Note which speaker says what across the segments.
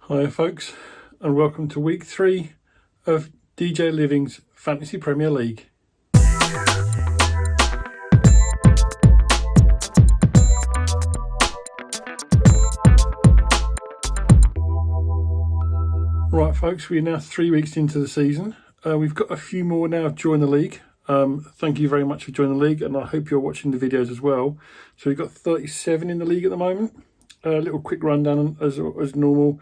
Speaker 1: Hi folks, and welcome to week 3 of DJ Living's Fantasy Premier League. Right folks, we're now 3 weeks into the season. We've got a few more now join the league. Thank you very much for joining the league, and I hope you're watching the videos as well. So we've got 37 in the league at the moment. A little quick rundown as normal.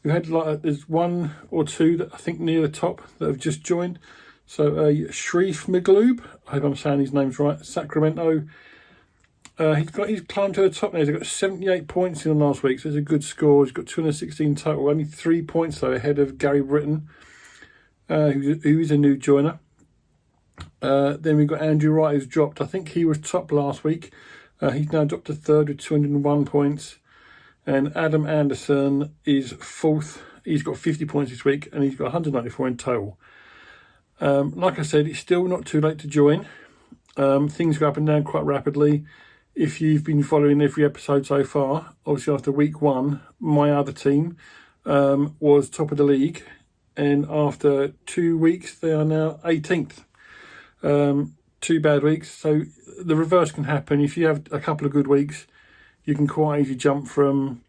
Speaker 1: We've had there's one or two that I think near the top that have just joined. So Shreve Magloob, I hope I'm saying his name's right, Sacramento. He's climbed to the top now. He's got 78 points in the last week, so it's a good score. He's got 216 total, only 3 points though ahead of Gary Britton, who is a new joiner. Then we've got Andrew Wright, who's dropped. I think he was top last week. He's now dropped to third with 201 points. And Adam Anderson is fourth. He's got 50 points this week, and he's got 194 in total. Like I said, it's still not too late to join. Things go up and down quite rapidly. If you've been following every episode so far, obviously after week 1, my other team was top of the league. And after 2 weeks, they are now 18th. 2 bad weeks. So the reverse can happen. If you have a couple of good weeks, you can quite easily jump from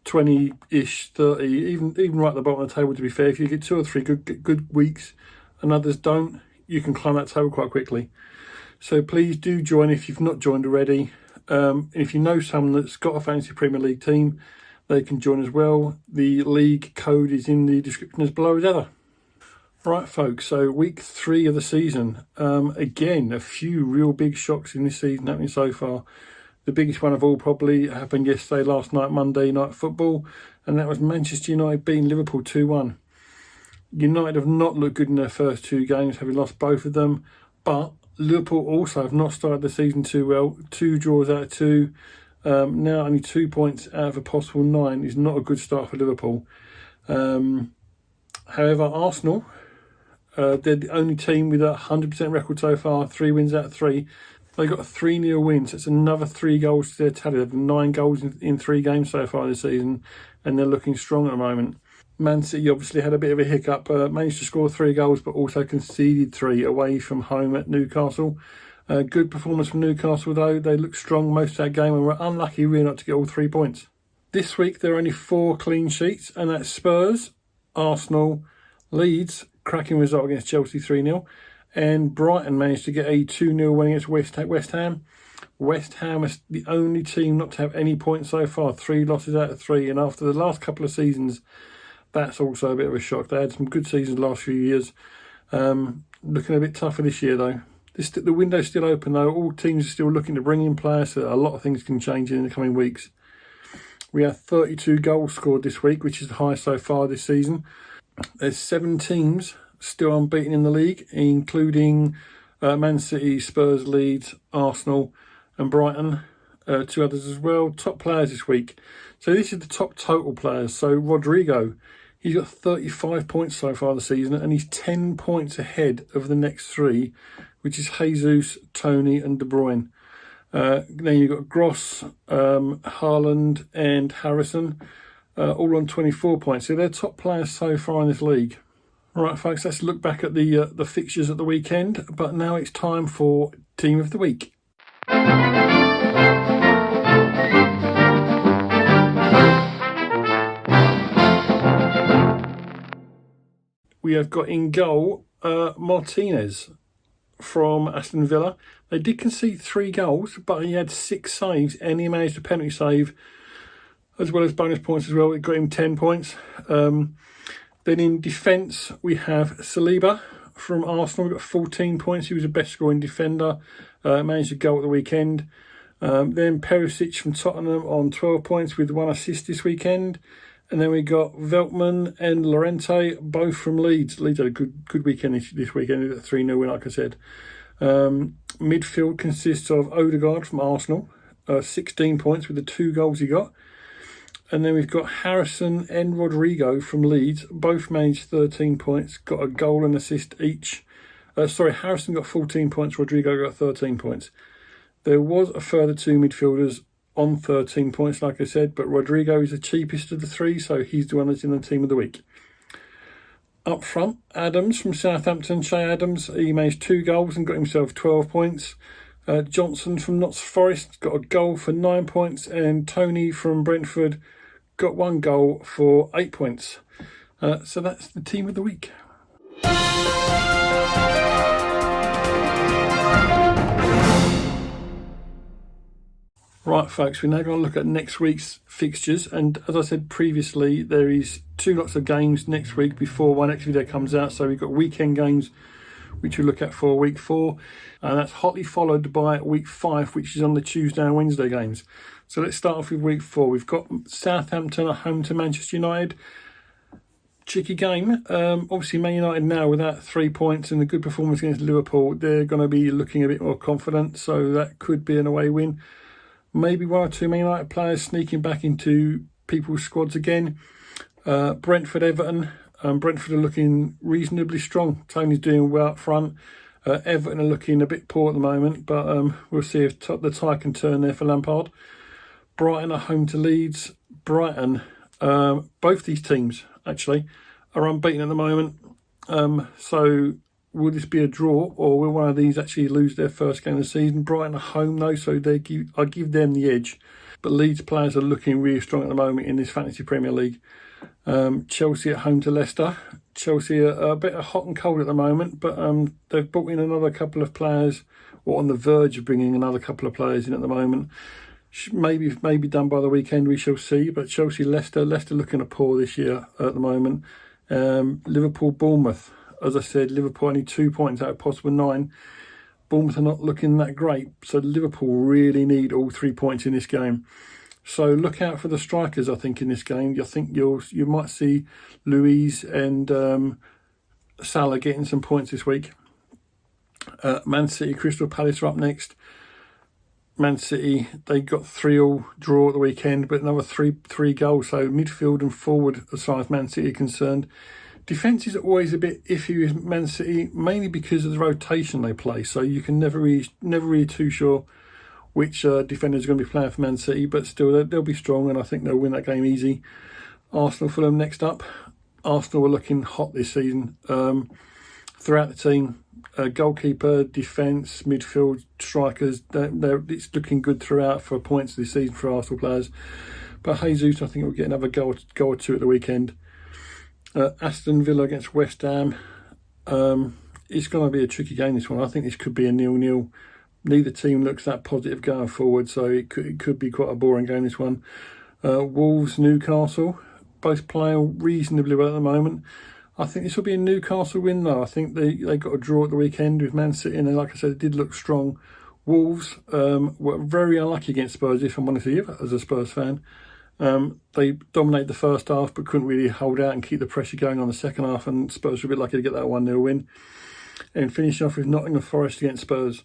Speaker 1: 20-ish, 30, even right at the bottom of the table, to be fair. If you get 2 or 3 good weeks and others don't, you can climb that table quite quickly. So please do join if you've not joined already. If you know someone that's got a Fantasy Premier League team, they can join as well. The league code is in the description as below as ever. Right, folks, so week 3 of the season. Again, a few real big shocks in this season happening so far. The biggest one of all probably happened yesterday, last night, Monday Night Football, and that was Manchester United beating Liverpool 2-1. United have not looked good in their first 2 games, having lost both of them, but Liverpool also have not started the season too well. 2 draws out of 2, now only 2 points out of a possible 9 is not a good start for Liverpool. However, Arsenal, they're the only team with a 100% record so far, 3 wins out of 3. They got a 3-0 win, so it's another 3 goals to their tally. They've 9 goals in 3 games so far this season, and they're looking strong at the moment. Man City obviously had a bit of a hiccup, managed to score 3 goals, but also conceded 3 away from home at Newcastle. Good performance from Newcastle, though. They looked strong most of that game and were unlucky really not to get all 3 points. This week there are only 4 clean sheets, and that's Spurs, Arsenal, Leeds, cracking result against Chelsea 3-0. And Brighton managed to get a 2-0 win against West Ham. West Ham is the only team not to have any points so far, 3 losses out of 3. And after the last couple of seasons, that's also a bit of a shock. They had some good seasons the last few years. Looking a bit tougher this year, though. The window's still open, though. All teams are still looking to bring in players, so a lot of things can change in the coming weeks. We have 32 goals scored this week, which is the highest so far this season. There's 7 teams still unbeaten in the league, including Man City, Spurs, Leeds, Arsenal and Brighton, 2 others as well. Top players this week. So this is the top total players. So Rodrigo, he's got 35 points so far this season, and he's 10 points ahead of the next 3, which is Jesus, Tony and De Bruyne. Then you've got Gross, Haaland and Harrison, all on 24 points. So they're top players so far in this league. Right, folks, let's look back at the fixtures at the weekend, but now it's time for Team of the Week. We have got in goal Martinez from Aston Villa. They did concede 3 goals, but he had 6 saves and he managed a penalty save as well as bonus points as well. It got him 10 points. Then in defence, we have Saliba from Arsenal. He got 14 points. He was the best scoring defender. Managed a goal at the weekend. Then Perisic from Tottenham on 12 points with 1 assist this weekend. And then we got Veltman and Llorente, both from Leeds. Leeds had a good weekend this weekend. It was a 3-0 win, like I said. Midfield consists of Odegaard from Arsenal. 16 points with the 2 goals he got. And then we've got Harrison and Rodrigo from Leeds. Both managed 13 points, got a goal and assist each. Harrison got 14 points, Rodrigo got 13 points. There was a further 2 midfielders on 13 points, like I said, but Rodrigo is the cheapest of the three, so he's the one that's in the team of the week. Up front, Adams from Southampton, Che Adams, he managed 2 goals and got himself 12 points. Johnson from Notts Forest got a goal for 9 points, and Tony from Brentford got 1 goal for 8 points. So that's the team of the week. Right, folks, we're now going to look at next week's fixtures, and as I said previously, there is 2 lots of games next week before my next video comes out. So we've got weekend games which we'll look at for week 4, and that's hotly followed by week 5, which is on the Tuesday and Wednesday games. So let's start off with week 4. We've got Southampton at home to Manchester United. Tricky game. Obviously Man United now without 3 points and a good performance against Liverpool, they're going to be looking a bit more confident, so that could be an away win. Maybe 1 or 2 Man United players sneaking back into people's squads again. Brentford, Everton. Brentford are looking reasonably strong. Tony's doing well up front. Everton are looking a bit poor at the moment, but we'll see if the tide can turn there for Lampard. Brighton are home to Leeds. Brighton, both these teams actually are unbeaten at the moment. So will this be a draw, or will one of these actually lose their first game of the season? Brighton are home though, so I give them the edge. But Leeds players are looking really strong at the moment in this Fantasy Premier League. Chelsea at home to Leicester. Chelsea are a bit hot and cold at the moment, but they've brought in another couple of players, or on the verge of bringing another couple of players in at the moment. Maybe done by the weekend, we shall see. But Chelsea, Leicester looking poor this year at the moment. Liverpool, Bournemouth. As I said, Liverpool only 2 points out of possible 9. Bournemouth are not looking that great, so Liverpool really need all 3 points in this game. So look out for the strikers, I think, in this game. I think you might see Luiz and Salah getting some points this week. Man City, Crystal Palace are up next. Man City, they got 3-3 draw at the weekend, but another three goals. So midfield and forward, as far as Man City are concerned. Defence is always a bit iffy with Man City, mainly because of the rotation they play. So you can never really too sure which defenders are going to be playing for Man City, but still they'll be strong, and I think they'll win that game easy. Arsenal, Fulham next up. Arsenal are looking hot this season throughout the team. Goalkeeper, defence, midfield, strikers, it's looking good throughout for points this season for Arsenal players. But Jesus, I think, will get another goal or 2 at the weekend. Aston Villa against West Ham. It's going to be a tricky game, this one. I think this could be a 0-0. Neither team looks that positive going forward, so it could be quite a boring game, this one. Wolves, Newcastle, both playing reasonably well at the moment. I think this will be a Newcastle win, though. I think they got a draw at the weekend with Man City, and like I said, it did look strong. Wolves were very unlucky against Spurs, if I'm honest with you, as a Spurs fan. They dominated the first half, but couldn't really hold out and keep the pressure going on the second half, and Spurs were a bit lucky to get that 1-0 win. And finishing off with Nottingham Forest against Spurs.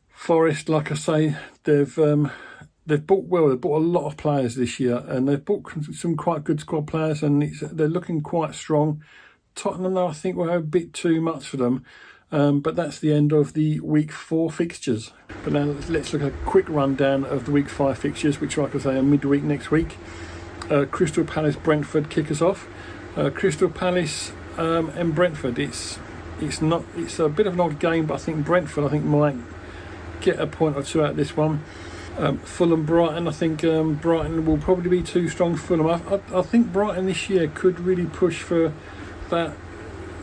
Speaker 1: Forest, like I say, they've bought well. They've bought a lot of players this year, and they've bought some quite good squad players, and they're looking quite strong. Tottenham, though, I think will have a bit too much for them, but that's the end of the week 4 fixtures. But now let's look at a quick rundown of the week 5 fixtures, which, like I say, are midweek next week. Crystal Palace, Brentford kick us off. Crystal Palace and Brentford. It's a bit of an odd game, but I think Brentford might get a point or 2 out of this one. Fulham, Brighton. I think Brighton will probably be too strong for Fulham. I think Brighton this year could really push for that,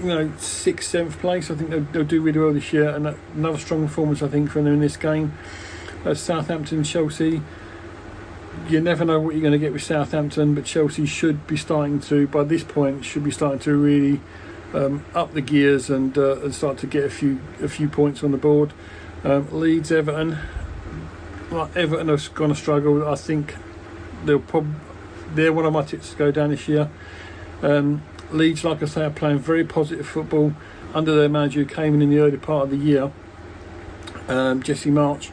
Speaker 1: 6th, 7th place. I think they'll do really well this year, and another strong performance, I think, from them in this game. Southampton, Chelsea. You never know what you're going to get with Southampton, but Chelsea should be starting to, by this point, really up the gears and start to get a few points on the board. Leeds, Everton. Everton are going to struggle. I think they're one of my tips to go down this year. Leeds, like I say, are playing very positive football under their manager who came in the early part of the year, Jesse March.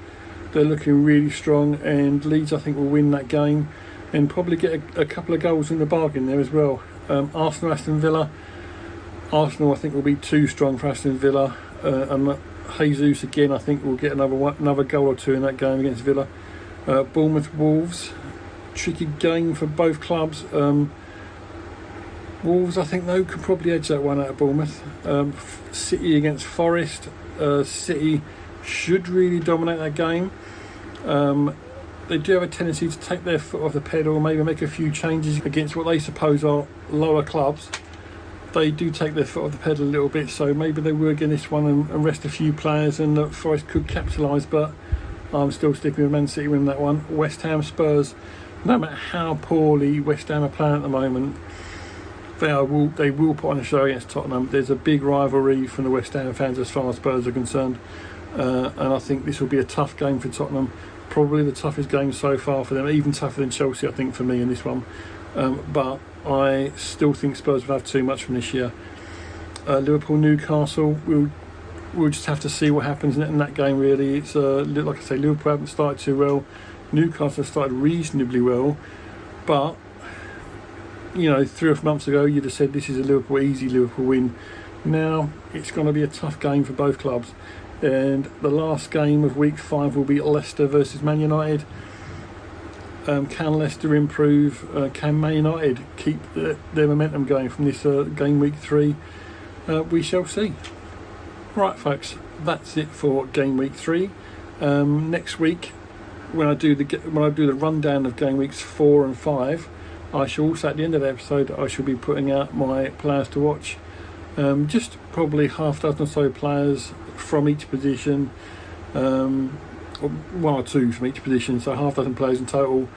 Speaker 1: They're looking really strong, and Leeds, I think, will win that game and probably get a couple of goals in the bargain there as well. Arsenal, Aston Villa. Arsenal, I think, will be too strong for Aston Villa, and Jesus again, I think, will get another goal or 2 in that game against Villa. Bournemouth Wolves, tricky game for both clubs. Wolves, I think, though, could probably edge that one out of Bournemouth. City against Forest. City should really dominate that game. They do have a tendency to take their foot off the pedal, maybe make a few changes against what they suppose are lower clubs. They do take their foot off the pedal a little bit, so maybe they will get this one and rest a few players, and Forest could capitalise, but I'm still sticking with Man City winning that one. West Ham Spurs, no matter how poorly West Ham are playing at the moment, they will put on a show against Tottenham. There's a big rivalry from the West Ham fans as far as Spurs are concerned, and I think this will be a tough game for Tottenham. Probably the toughest game so far for them, even tougher than Chelsea, I think, for me in this one. But I still think Spurs will have too much from this year. Liverpool Newcastle, we'll just have to see what happens in that game. Really, it's like I say, Liverpool haven't started too well. Newcastle have started reasonably well, but 3 or 4 months ago you'd have said this is a easy Liverpool win. Now it's going to be a tough game for both clubs, and the last game of week 5 will be Leicester versus Man United. Can Leicester improve? Can Man United keep their momentum going from this game week 3? We shall see. Right, folks, that's it for game week 3. Next week, when I do the rundown of game weeks 4 and 5, I shall also, at the end of the episode, I shall be putting out my players to watch. Just probably half dozen or so players from each position, or 1 or 2 from each position, so half dozen players in total,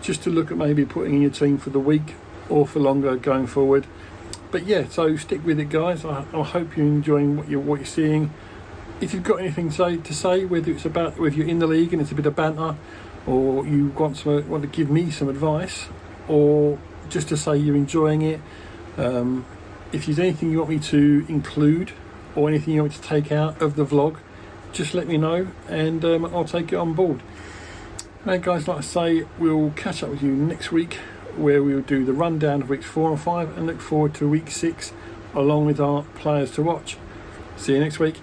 Speaker 1: just to look at maybe putting in your team for the week or for longer going forward. But yeah, so stick with it, guys. I hope you're enjoying what you're seeing. If you've got anything to say, whether you're in the league and it's a bit of banter, or you want to give me some advice, or just to say you're enjoying it, if there's anything you want me to include or anything you want me to take out of the vlog, just let me know, and I'll take it on board. Right, guys, like I say, we'll catch up with you next week, where we'll do the rundown of weeks 4 and 5 and look forward to week 6 along with our players to watch. See you next week.